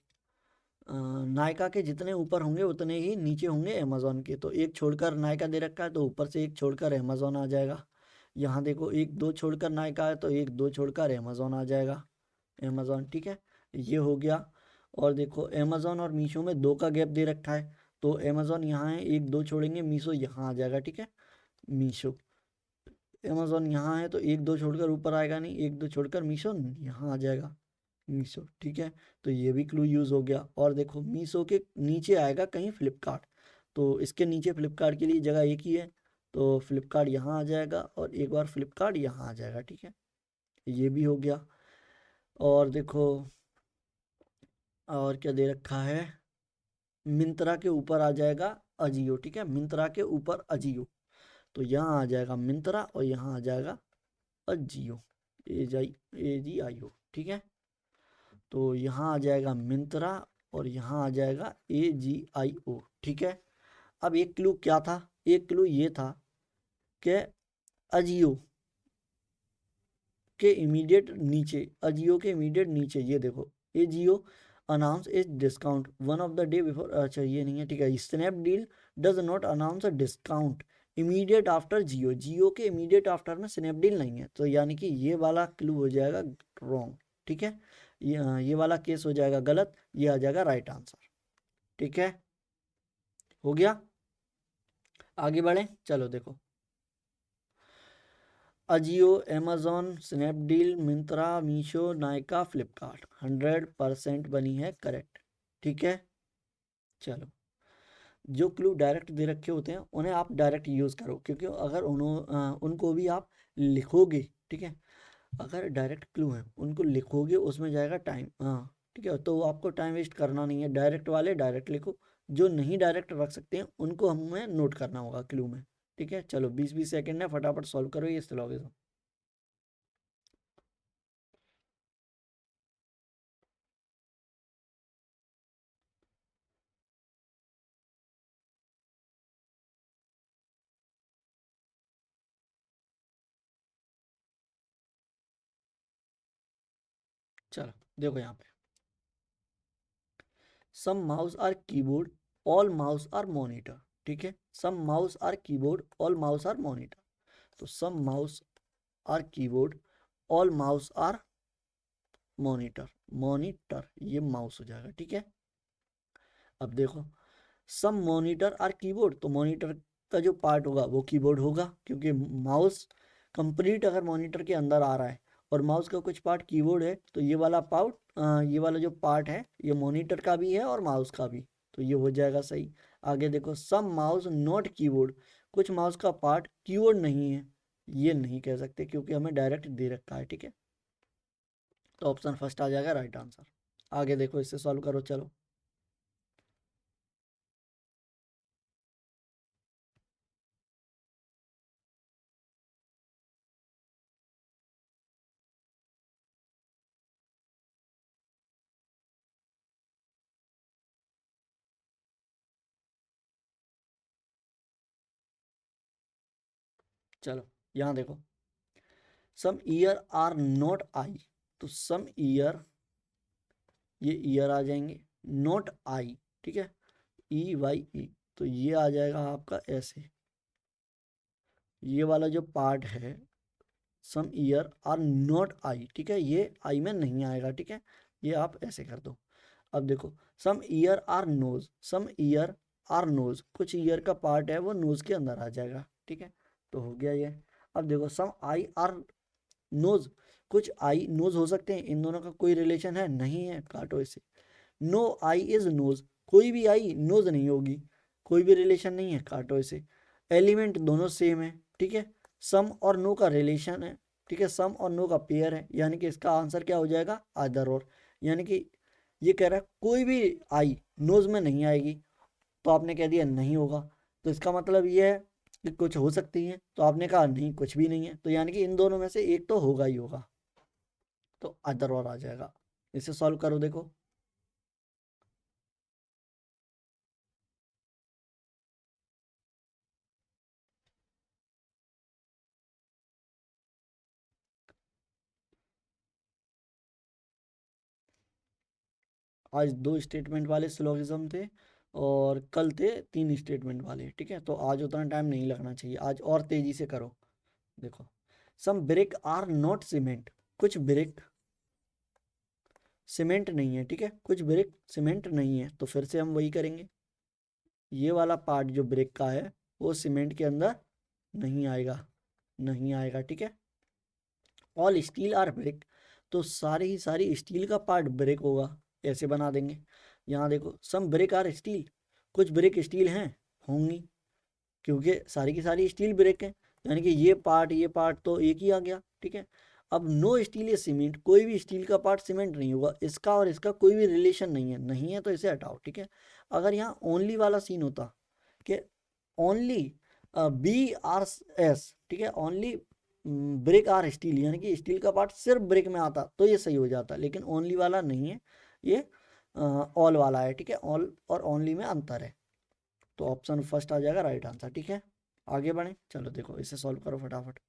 नायका के जितने ऊपर होंगे उतने ही नीचे होंगे अमेजोन के, तो एक छोड़कर नायका दे रखा है तो ऊपर से एक छोड़कर अमेजोन आ जाएगा, यहाँ देखो 1 2 छोड़कर नायका है तो 1 2 छोड़कर अमेजोन आ जाएगा, अमेजोन, ठीक है, ये हो गया। और देखो अमेजोन और मीशो में 2 का गैप दे रखा है, तो अमेजोन यहाँ है, 1 2 छोड़ेंगे, मीशो यहाँ आ जाएगा, ठीक है, मीशो, अमेजोन यहाँ है तो 1 2 छोड़कर ऊपर आएगा नहीं, 1 2 छोड़कर मीशो यहाँ आ जाएगा, मीशो, ठीक है, तो ये भी क्लू यूज़ हो गया। और देखो मीशो के नीचे आएगा कहीं फ्लिपकार्ट, तो इसके नीचे फ्लिपकार्ट के लिए जगह एक ही है, तो फ्लिपकार्ट यहाँ आ जाएगा और एक बार फ्लिपकार्ट यहाँ आ जाएगा, ठीक है, ये भी हो गया। और देखो और क्या दे रखा है, मिंत्रा के ऊपर आ जाएगा अजियो, ठीक है, मिंत्रा के ऊपर अजियो, तो यहाँ आ जाएगा मिंत्रा और यहाँ आ जाएगा अजियो, AGIO, ठीक है, तो यहाँ आ जाएगा मिंत्रा और यहाँ आ जाएगा AGIO, ठीक है। अब एक क्लू क्या था, एक क्लू ये था कि अजियो के इमीडिएट नीचे, अजियो के इमीडिएट नीचे ये देखो, Ajio announce is discount one of the day before, अच्छा ये नहीं है, ठीक है, Snapdeal does not announce a discount immediate after Jio, Jio के इमीडिएट आफ्टर में स्नैपडील नहीं है, तो यानी कि ये वाला क्लू हो जाएगा रॉन्ग, ठीक है, ये वाला केस हो जाएगा गलत, ये आ जाएगा राइट आंसर। ठीक है, हो गया। आगे बढ़े, चलो देखो। अजियो, अमेजोन, स्नैपडील, मिंत्रा, मीशो, नायका, फ्लिपकार्ट 100% बनी है करेक्ट। ठीक है, चलो। जो क्लू डायरेक्ट दे रखे होते हैं उन्हें आप डायरेक्ट यूज़ करो, क्योंकि अगर उनको भी आप लिखोगे, ठीक है, अगर डायरेक्ट क्लू है उनको लिखोगे उसमें जाएगा टाइम, हाँ ठीक है, तो आपको टाइम वेस्ट करना नहीं है। डायरेक्ट वाले डायरेक्ट लिखो, जो नहीं डायरेक्ट रख सकते हैं उनको हमें नोट करना होगा क्लू में। ठीक है, चलो 20-20 सेकंड है, फटाफट सॉल्व करो ये सिलोगिज्म। चलो देखो यहाँ पे, some mouse are keyboard, all mouse are monitor. ठीक है, some mouse are keyboard, all mouse are monitor. तो some mouse are keyboard, all mouse are monitor. Monitor ये माउस हो जाएगा। ठीक है, अब देखो, सम मॉनिटर आर कीबोर्ड, तो मॉनिटर का जो पार्ट होगा वो कीबोर्ड होगा, क्योंकि माउस कंप्लीट अगर मॉनिटर के अंदर आ रहा है और माउस का कुछ पार्ट कीबोर्ड है, तो ये वाला पार्ट, ये वाला जो पार्ट है ये मॉनिटर का भी है और माउस का भी, तो ये हो जाएगा सही। आगे देखो, सम माउस नॉट कीबोर्ड, कुछ माउस का पार्ट कीबोर्ड नहीं है, ये नहीं कह सकते क्योंकि हमें डायरेक्ट दे रखा है। ठीक है, तो ऑप्शन फर्स्ट आ जाएगा राइट आंसर। आगे देखो, इससे सॉल्व करो, चलो। चलो यहाँ देखो, some ear are not I, तो सम ईयर, ये ईयर आ जाएंगे, नॉट आई, ठीक है, ई वाई ई, तो ये आ जाएगा आपका ऐसे। ये वाला जो पार्ट है, सम ईयर आर नॉट आई, ठीक है, ये आई में नहीं आएगा। ठीक है, ये आप ऐसे कर दो। अब देखो, some ear are nose, some ear are nose, कुछ ईयर का पार्ट है वो नोज के अंदर आ जाएगा। ठीक है, तो हो गया ये। अब देखो, सम आई आर नोज, कुछ आई नोज हो सकते हैं, इन दोनों का कोई रिलेशन है नहीं है, काटो इसे। नो आई इज नोज, कोई भी आई नोज नहीं होगी, कोई भी रिलेशन नहीं है, काटो इसे। एलिमेंट दोनों सेम है। ठीक है, सम और नो का रिलेशन है। ठीक है, सम और नो का पेयर है, यानी कि इसका आंसर क्या हो जाएगा, आदर और, यानी कि ये कह रहा है कोई भी आई नोज में नहीं आएगी, तो आपने कह दिया नहीं होगा, तो इसका मतलब ये है कि कुछ हो सकती है, तो आपने कहा नहीं कुछ भी नहीं है, तो यानी कि इन दोनों में से एक तो होगा ही होगा, तो अदर और आ जाएगा। इसे सॉल्व करो देखो। आज 2 स्टेटमेंट वाले सिलोगिज्म थे और कल थे 3 स्टेटमेंट वाले। ठीक है, तो आज उतना टाइम नहीं लगना चाहिए, आज और तेजी से करो। देखो, सम ब्रिक आर नॉट सीमेंट, कुछ ब्रिक सीमेंट नहीं है। ठीक है, कुछ ब्रिक सीमेंट नहीं है, तो फिर से हम वही करेंगे, ये वाला पार्ट जो ब्रिक का है वो सीमेंट के अंदर नहीं आएगा, नहीं आएगा। ठीक है, ऑल स्टील आर ब्रिक, तो सारे ही सारी स्टील का पार्ट ब्रिक होगा, ऐसे बना देंगे। यहाँ देखो, सम ब्रिक आर स्टील, कुछ ब्रिक स्टील हैं, होंगी, क्योंकि सारी की सारी स्टील ब्रिक है, यानी कि ये पार्ट तो एक ही आ गया। ठीक है, अब नो स्टील या सीमेंट, कोई भी स्टील का पार्ट सीमेंट नहीं होगा, इसका और इसका कोई भी रिलेशन नहीं है, नहीं है तो इसे हटाओ। ठीक है, अगर यहाँ ओनली वाला सीन होता कि ओनली बी आर एस, ठीक है, ओनली ब्रिक आर स्टील, यानी कि स्टील का पार्ट सिर्फ ब्रिक में आता तो ये सही हो जाता, लेकिन ओनली वाला नहीं है, ये ऑल वाला है। ठीक है, ऑल और ओनली में अंतर है, तो ऑप्शन फर्स्ट आ जाएगा राइट आंसर। ठीक है, आगे बढ़े, चलो देखो इसे सॉल्व करो फटाफट।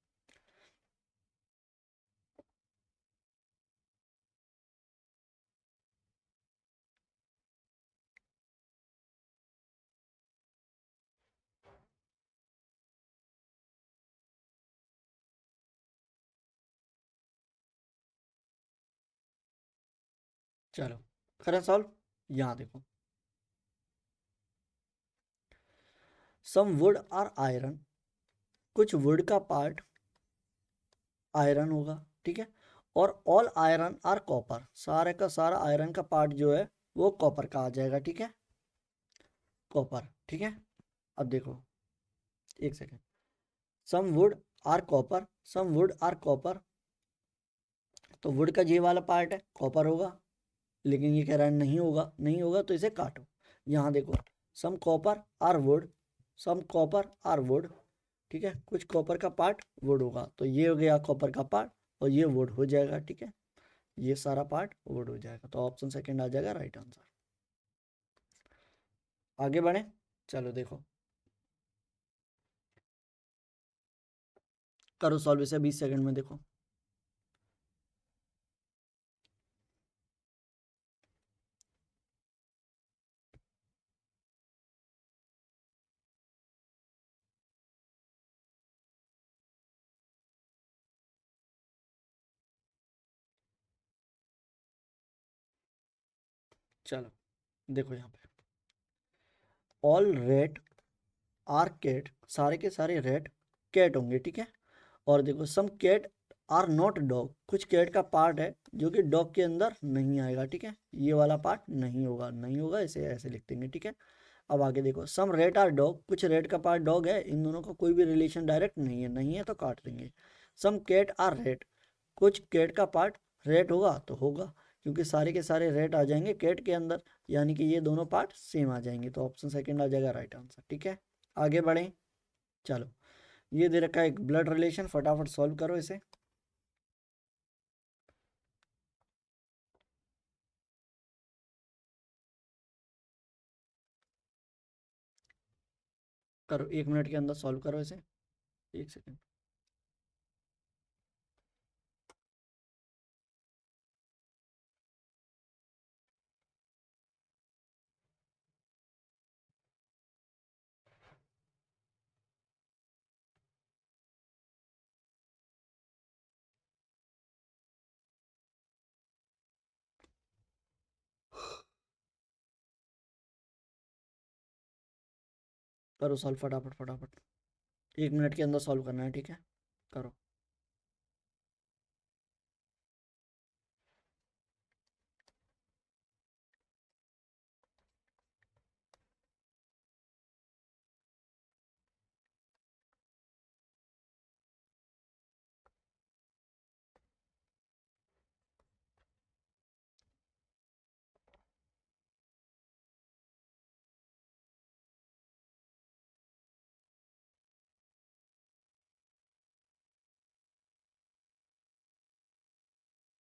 चलो करें सॉल्व। यहाँ देखो, सम वुड आर आयरन, कुछ वुड का पार्ट आयरन होगा, ठीक है। और ऑल आयरन आर कॉपर, सारे का सारा आयरन का पार्ट जो है वो कॉपर का आ जाएगा, ठीक है, कॉपर, ठीक है। अब देखो एक second, some wood are copper, some wood are copper, तो वुड का ये वाला पार्ट है कॉपर होगा, लेकिन ये कह रहा है नहीं होगा, नहीं होगा तो इसे काटो। यहाँ देखो, some copper are wood, some copper are wood, ठीक है, कुछ कॉपर का पार्ट वुड होगा, तो ये हो गया कॉपर का पार्ट और ये वुड हो जाएगा, ठीक है, ये सारा पार्ट वुड हो जाएगा, तो ऑप्शन सेकंड आ जाएगा राइट आंसर। आगे बढ़े, चलो देखो करो सॉल्व इसे 20 सेकंड में, देखो चलो देखो यहाँ पे, ऑल रेट आर कैट, सारे के सारे रेट कैट होंगे, ठीक है। और देखो सम कैट आर नॉट डॉग, कुछ कैट का पार्ट है जो कि डॉग के अंदर नहीं आएगा, ठीक है, ये वाला पार्ट नहीं होगा, नहीं होगा, इसे ऐसे लिख देंगे, ठीक है। अब आगे देखो, सम रेट आर डॉग, कुछ रेट का पार्ट डॉग है, इन दोनों का कोई भी रिलेशन डायरेक्ट नहीं है, नहीं है तो काट देंगे। सम कैट आर रेट, कुछ कैट का पार्ट रेट होगा तो होगा, क्योंकि सारे के सारे रेट आ जाएंगे कैट के अंदर, यानी कि ये दोनों पार्ट सेम आ जाएंगे, तो ऑप्शन सेकंड आ जाएगा राइट आंसर, ठीक है। आगे बढ़ें, चलो ये दे रखा है एक ब्लड रिलेशन, फटाफट सॉल्व करो इसे। करो 1 मिनट के अंदर सॉल्व करो इसे, 1 सेकंड। करो सॉल्व फटाफट फटाफट, 1 मिनट के अंदर सॉल्व करना है, ठीक है, करो।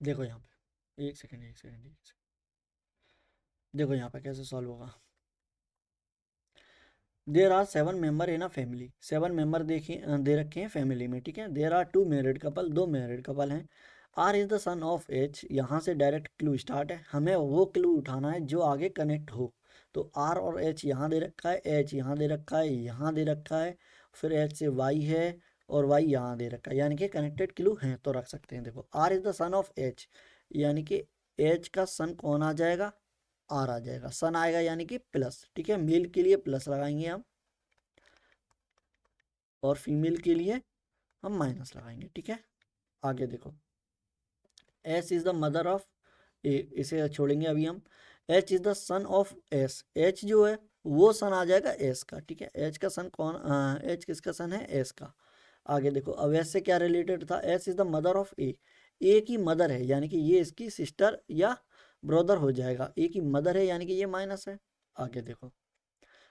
देखो यहाँ पे 1 सेकंड, 1 सेकंड, 1 सेकंड, देखो यहाँ पे कैसे सॉल्व होगा। There are 7 member in a family, 7 member देखिए दे रखे हैं फैमिली में, ठीक है। There are 2 married couple, 2 married couple हैं। R is the son of H, यहाँ से डायरेक्ट क्लू स्टार्ट है, हमें वो क्लू उठाना है जो आगे कनेक्ट हो। तो आर और एच यहाँ दे रखा है, एच यहाँ दे रखा है, यहाँ दे रखा है, फिर एच से वाई है और वाई यहाँ दे रखा है, यानी कि कनेक्टेड क्लू हैं तो रख सकते हैं। देखो R is the son of H, यानी कि एच का सन कौन आ जाएगा, आर आ जाएगा, सन आएगा यानी कि प्लस, ठीक है, मेल के लिए प्लस लगाएंगे हम और फीमेल के लिए हम माइनस लगाएंगे, ठीक है। आगे देखो, S is the mother of A, इसे छोड़ेंगे अभी हम। H is the son of S, H जो है वो सन आ जाएगा एस का, ठीक है, एच का सन कौन, एच किसका सन है, एस का। आगे देखो, अब एस से क्या रिलेटेड था, S is the mother of A की मदर है, यानी कि ये इसकी सिस्टर या ब्रदर हो जाएगा, ए की मदर है यानी कि ये माइनस है। आगे देखो,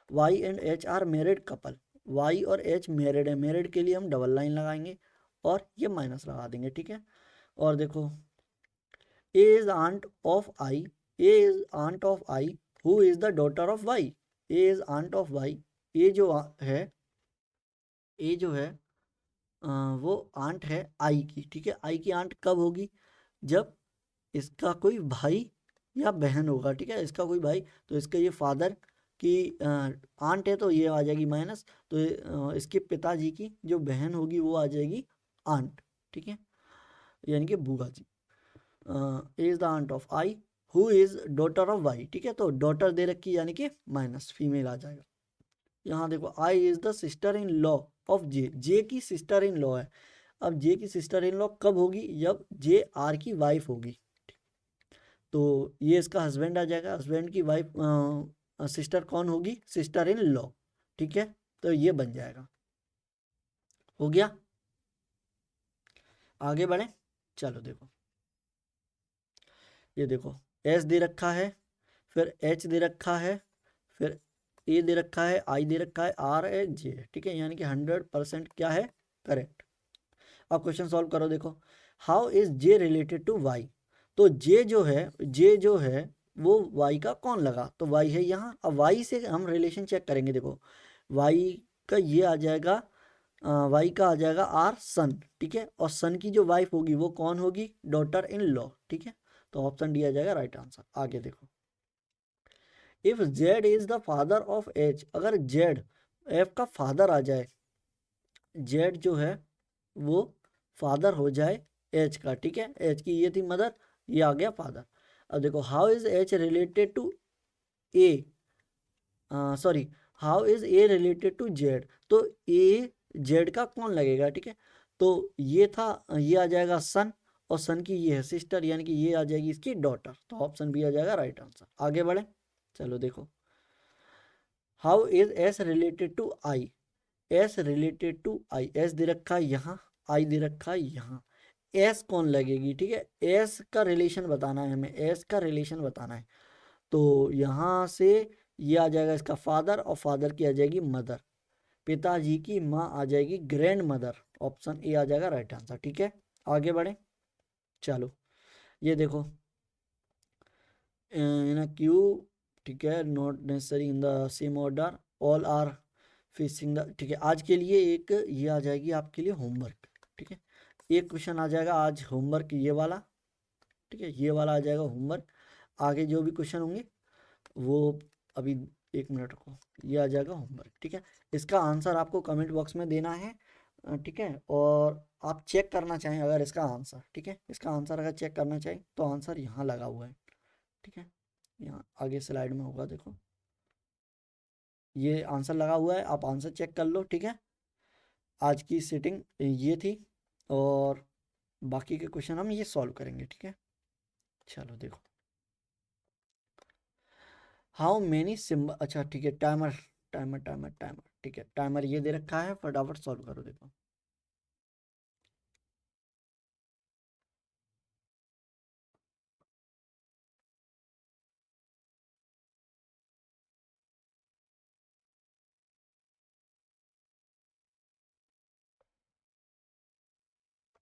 Y and H are married couple, Y और एच मैरिड है, मैरिड के लिए हम डबल लाइन लगाएंगे और ये माइनस लगा देंगे, ठीक है। और देखो, A is aunt of I, A is aunt of I, who is the daughter of Y, A is aunt of Y, A जो है, ए जो है वो आंट है आई की, ठीक है, आई की आंट कब होगी, जब इसका कोई भाई या बहन होगा, ठीक है, इसका कोई भाई, तो इसका ये फादर की आंट है तो ये आ जाएगी माइनस, तो इसके पिताजी की जो बहन होगी वो आ जाएगी आंट, ठीक है, यानी कि बुआ जी। Is the aunt of I who is daughter of Y, ठीक है, तो डॉटर दे रखी यानी कि माइनस फीमेल आ जाएगा। यहाँ देखो I is the sister in law of J, J की सिस्टर इन लॉ है। अब जे की सिस्टर इन लॉ कब होगी, जब जे आर की वाइफ होगी। तो ये इसका हस्बैंड आ जाएगा, हस्बैंड की वाइफ सिस्टर कौन होगी, सिस्टर इन लॉ, ठीक है, तो ये बन जाएगा। हो गया, आगे बढ़े, चलो देखो, ये देखो एस दे रखा है, फिर एच दे रखा है, फिर ए दे रखा है, आई दे रखा है, आर है, जे, ठीक है, यानी कि 100% क्या है, करेक्ट। अब क्वेश्चन सॉल्व करो, देखो how is J related to Y, तो जे जो है वो वाई का कौन लगा, तो वाई है यहाँ। अब वाई से हम रिलेशन चेक करेंगे, देखो वाई का ये आ जाएगा, वाई का आ जाएगा आर सन, ठीक है, और सन की जो वाइफ होगी वो कौन होगी, डॉटर इन लॉ, ठीक है, तो ऑप्शन डी आ जाएगा राइट आंसर। आगे देखो, if Z is the father of H, अगर जेड एफ का फादर आ जाए, जेड जो है वो फादर हो जाए एच का, ठीक है, एच की ये थी मदर, ये आ गया फादर। अब देखो how is H related to A, sorry, how is A related to Z, तो ए जेड का कौन लगेगा, ठीक है, तो ये था, ये आ जाएगा सन, और सन की ये है सिस्टर, यानी कि ये आ जाएगी इसकी डॉटर, तो ऑप्शन बी आ जाएगा राइट आंसर। आगे बढ़े, चलो देखो, how is S related to I, S related to I, S दे रखा है यहाँ, आई दे रखा है यहाँ, एस कौन लगेगी, ठीक है, एस का रिलेशन बताना है हमें, एस का रिलेशन बताना है, तो यहाँ से ये आ जाएगा इसका फादर, और फादर की आ जाएगी मदर, पिताजी की माँ आ जाएगी ग्रैंड मदर, ऑप्शन ए आ जाएगा राइट आंसर, ठीक है। आगे बढ़े, चलो ये देखो, इन अ क्यू, ठीक है, not necessary in the same order, all are facing the, ठीक है, आज के लिए एक ये आ जाएगी आपके लिए होमवर्क, ठीक है, एक क्वेश्चन आ जाएगा आज होमवर्क ये वाला, ठीक है, ये वाला आ जाएगा होमवर्क, आगे जो भी क्वेश्चन होंगे वो अभी, एक मिनट को, ये आ जाएगा होमवर्क, ठीक है, इसका आंसर आपको कमेंट बॉक्स में देना है, ठीक है, और आप चेक करना चाहें अगर इसका आंसर, ठीक है, इसका आंसर अगर चेक करना चाहें तो आंसर यहाँ लगा हुआ है, ठीक है, यहाँ आगे स्लाइड में होगा, देखो ये आंसर लगा हुआ है, आप आंसर चेक कर लो, ठीक है। आज की सीटिंग ये थी, और बाकी के क्वेश्चन हम ये सॉल्व करेंगे, ठीक है, चलो देखो, हाउ मेनी सिंबल, अच्छा ठीक है, टाइमर टाइमर टाइमर टाइमर, ठीक है, टाइमर ये दे रखा है, फटाफट सॉल्व करो, देखो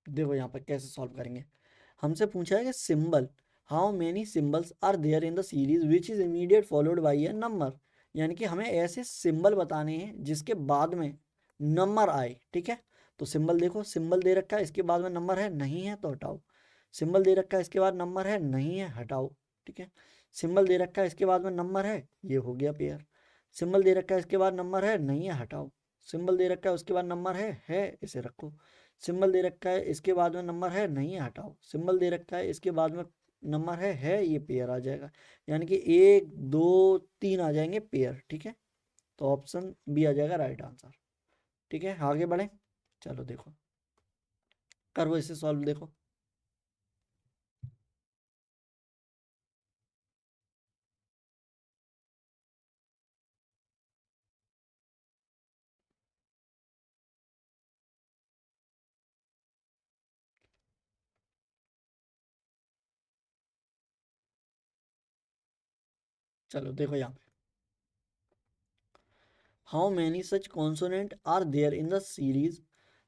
देखो यहाँ पर कैसे सॉल्व करेंगे, हमसे पूछा है कि symbol, how many symbols are there in the series which is immediate followed by a number, यानी कि हमें ऐसे सिंबल बताने हैं जिसके बाद में नंबर आए, ठीक है, तो सिंबल देखो, सिंबल दे रखा है इसके बाद में नंबर है, नहीं है तो हटाओ, सिंबल दे रखा है इसके बाद नंबर है, नहीं है, हटाओ, ठीक है, सिंबल दे रखा है इसके बाद में नंबर है, ये हो गया पेयर, सिंबल दे रखा है इसके बाद नंबर है, नहीं है, हटाओ, सिंबल दे रखा है उसके बाद नंबर है, इसे रखो, सिंबल दे रखा है इसके बाद में नंबर है, नहीं है, हटाओ, सिंबल दे रखा है इसके बाद में नंबर है, ये पेयर आ जाएगा, यानी कि एक दो तीन आ जाएंगे पेयर, ठीक है, तो ऑप्शन बी आ जाएगा राइट आंसर, ठीक है, आगे बढ़े, चलो देखो, करो इसे सॉल्व, देखो चलो देखो यहाँ पे, how many such consonant are there in the series,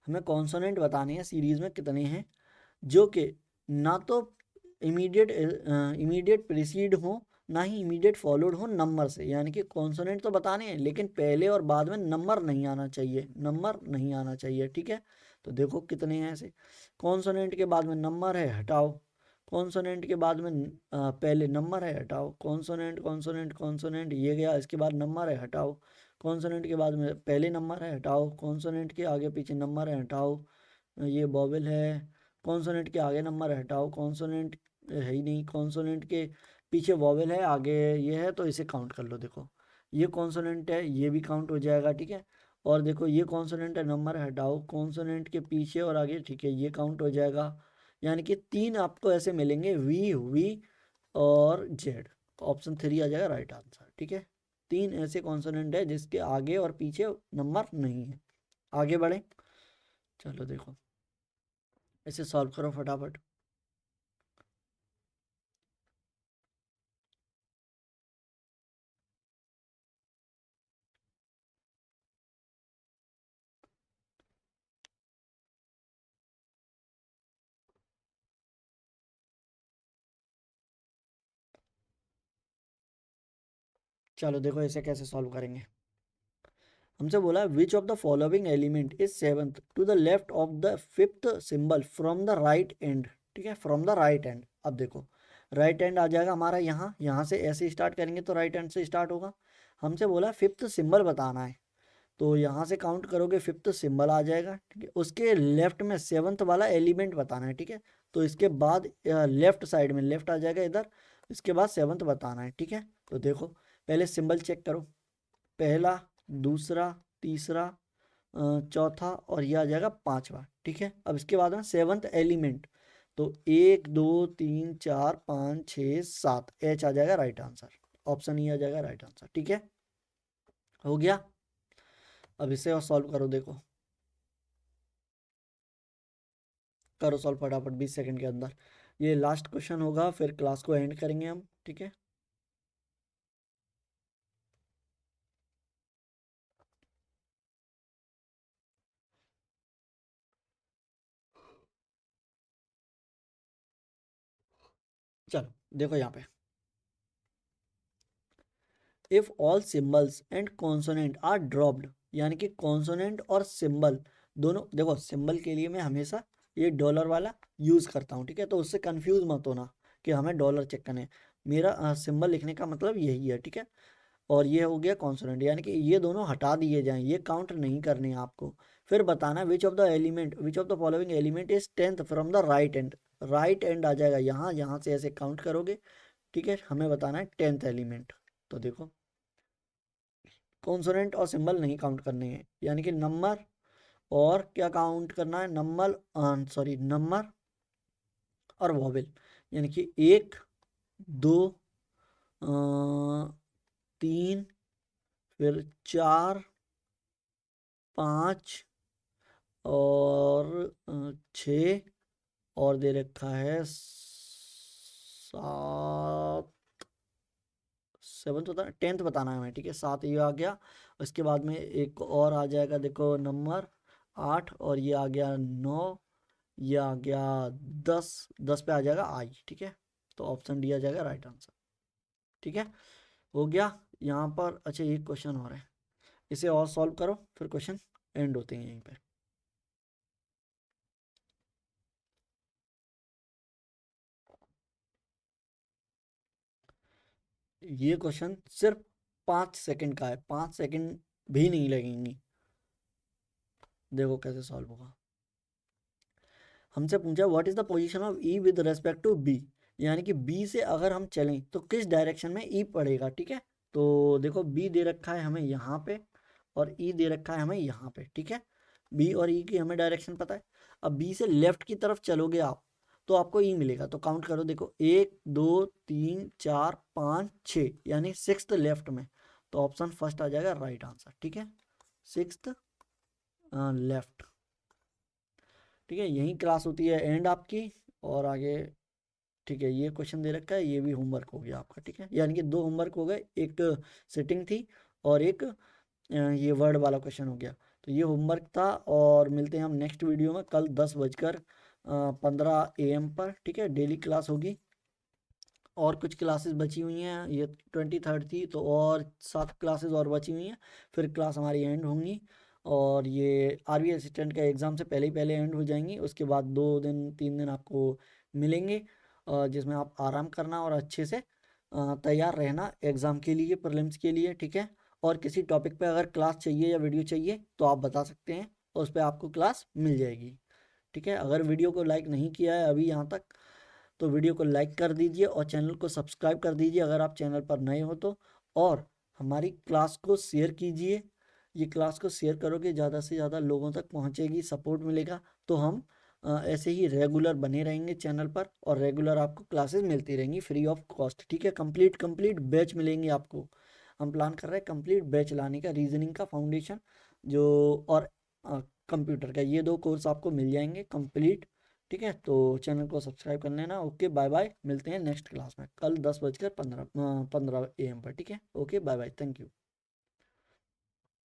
हमें कॉन्सोनेंट बताने हैं सीरीज में कितने हैं, जो कि ना तो इमीडिएट प्रीसीड हो, ना ही इमीडिएट फॉलोड हो नंबर से, यानी कि कॉन्सोनेंट तो बताने हैं लेकिन पहले और बाद में नंबर नहीं आना चाहिए, नंबर नहीं आना चाहिए, ठीक है, तो देखो कितने हैं ऐसे, कॉन्सोनेंट के बाद में नंबर है, हटाओ, कॉन्सोनेंट के बाद में पहले नंबर है, हटाओ, कॉन्सोनेंट कॉन्सोनेंट कॉन्सोनेंट ये गया, इसके बाद नंबर है, हटाओ, कॉन्सोनेंट के बाद में पहले नंबर है, हटाओ, कॉन्सोनेंट के आगे पीछे नंबर है, हटाओ, ये बॉबल है, कॉन्सोनेंट के आगे नंबर है, हटाओ, कॉन्सोनेंट है ही नहीं, कॉन्सोनेंट के पीछे वॉवेल है, आगे ये है, तो इसे काउंट कर लो। देखो ये कॉन्सोनेंट है, ये भी काउंट हो जाएगा, ठीक है। और देखो ये कॉन्सोनेंट है, नंबर हटाओ कॉन्सोनेंट के पीछे और आगे, ठीक है, ये काउंट हो जाएगा। यानी कि 3 आपको ऐसे मिलेंगे, वी और जेड। ऑप्शन 3 आ जाएगा राइट आंसर, ठीक है। 3 ऐसे कॉन्सोनेंट है जिसके आगे और पीछे नंबर नहीं है। आगे बढ़े, चलो देखो इसे सॉल्व करो फटाफट। चलो देखो इसे कैसे सॉल्व करेंगे। हमसे बोला which of the following element is seventh to the left of the fifth symbol from the right end, ठीक है, फ्रॉम द राइट एंड। अब देखो राइट एंड आ जाएगा हमारा यहाँ, यहाँ से ऐसे स्टार्ट करेंगे तो राइट एंड से स्टार्ट होगा। हमसे बोला फिफ्थ सिंबल बताना है, तो यहाँ से काउंट करोगे फिफ्थ सिंबल आ जाएगा, ठीक है। उसके लेफ्ट में सेवंथ वाला एलिमेंट बताना है, ठीक है। तो इसके बाद लेफ्ट साइड में लेफ्ट आ जाएगा इधर, इसके बाद सेवंथ बताना है, ठीक है। तो देखो पहले सिंबल चेक करो, पहला, दूसरा, तीसरा, चौथा और ये आ जाएगा पांचवा, ठीक है। अब इसके बाद में सेवंथ एलिमेंट, तो 1 2 3 4 5 6 7, एच आ जाएगा राइट आंसर, ऑप्शन ई आ जाएगा राइट आंसर, ठीक है। हो गया। अब इसे और सॉल्व करो, देखो करो सॉल्व फटाफट 20 सेकंड के अंदर। ये लास्ट क्वेश्चन होगा, फिर क्लास को एंड करेंगे हम, ठीक है। चलो देखो यहाँ पे, if all symbols and consonant are dropped, यानी कि कॉन्सोनेंट और सिंबल दोनों, देखो सिंबल के लिए मैं हमेशा ये डॉलर वाला यूज करता हूँ, ठीक है। तो उससे कंफ्यूज मत होना कि हमें डॉलर चेक करना है, मेरा सिंबल लिखने का मतलब यही है, ठीक है। और ये हो गया कॉन्सोनेंट, यानी कि ये दोनों हटा दिए जाएं, ये काउंट नहीं करने हैं आपको। फिर बताना which of the element, which of the following element is tenth from the right end. Right end आ जाएगा यहाँ, यहाँ से ऐसे काउंट करोगे, ठीक है। हमें बताना है टेंथ एलिमेंट। तो देखो कॉन्सोनेंट और सिंबल नहीं काउंट करने हैं, यानी कि नंबर और क्या काउंट करना है, नंबर, सॉरी नंबर और वॉवेल। यानी कि 1 2 3, फिर 4 5 और 6, और दे रखा है 7, सेवन्थ बताना, टेंथ बताना है हमें, ठीक है। 7 ये आ गया, उसके बाद में एक और आ जाएगा, देखो नंबर 8, और ये आ गया 9, ये आ गया 10, 10 पे आ जाएगा आई, ठीक है। तो ऑप्शन डी आ जाएगा राइट आंसर, ठीक है। हो गया यहाँ पर। अच्छा एक क्वेश्चन और है, इसे और सॉल्व करो, फिर क्वेश्चन एंड होते हैं यहीं पे। ये क्वेश्चन सिर्फ 5 सेकंड का है, 5 सेकंड भी नहीं लगेंगी। देखो कैसे सॉल्व होगा। हमसे पूछा what is the position of E with respect to B, यानी कि बी से अगर हम चलें तो किस डायरेक्शन में ई पड़ेगा, ठीक है। तो देखो बी दे रखा है हमें यहाँ पे, और ई दे रखा है हमें यहाँ पे, ठीक है। बी और ई की हमें डायरेक्शन पता है। अब बी से लेफ्ट की तरफ चलोगे आप, तो आपको ई मिलेगा। तो काउंट करो, देखो 1 2 3 4 5 6, यानी सिक्स्थ लेफ्ट में। तो ऑप्शन फर्स्ट आ जाएगा राइट आंसर, ठीक है, सिक्स्थ लेफ्ट, ठीक है। यही क्लास होती है एंड आपकी, और आगे, ठीक है। ये क्वेश्चन दे रखा है, ये भी होमवर्क हो गया आपका, ठीक है। यानी कि 2 होमवर्क हो गए, एक सिटिंग थी और एक ये वर्ड वाला क्वेश्चन हो गया। तो ये होमवर्क था, और मिलते हैं हम नेक्स्ट वीडियो में कल 10:15 AM पर, ठीक है। डेली क्लास होगी, और कुछ क्लासेस बची हुई हैं, ये 23rd थी, तो और 7 क्लासेस और बची हुई हैं, फिर क्लास हमारी एंड होंगी। और ये आरबी असिस्टेंट का एग्ज़ाम से पहले ही पहले एंड हो जाएंगी। उसके बाद 2 दिन 3 दिन आपको मिलेंगे, जिसमें आप आराम करना और अच्छे से तैयार रहना एग्ज़ाम के लिए, प्रीलिम्स के लिए, ठीक है। और किसी टॉपिक पे अगर क्लास चाहिए या वीडियो चाहिए तो आप बता सकते हैं, उस पर आपको क्लास मिल जाएगी, ठीक है। अगर वीडियो को लाइक नहीं किया है अभी यहाँ तक, तो वीडियो को लाइक कर दीजिए और चैनल को सब्सक्राइब कर दीजिए अगर आप चैनल पर नए हो तो। और हमारी क्लास को शेयर कीजिए। ये क्लास को शेयर करोगे ज़्यादा से ज़्यादा लोगों तक पहुँचेगी, सपोर्ट मिलेगा, तो हम ऐसे ही रेगुलर बने रहेंगे चैनल पर और रेगुलर आपको क्लासेस मिलती रहेंगी फ्री ऑफ कॉस्ट। ठीक है, कंप्लीट बैच मिलेंगे आपको। हम प्लान कर रहे हैं कंप्लीट बैच लाने का, रीजनिंग का फाउंडेशन जो और कंप्यूटर का, ये 2 कोर्स आपको मिल जाएंगे कंप्लीट। ठीक है, तो चैनल को सब्सक्राइब कर लेना। ओके, बाय बाय, मिलते हैं नेक्स्ट क्लास में कल 10:15 AM पर। ठीक है, okay, bye bye, thank you.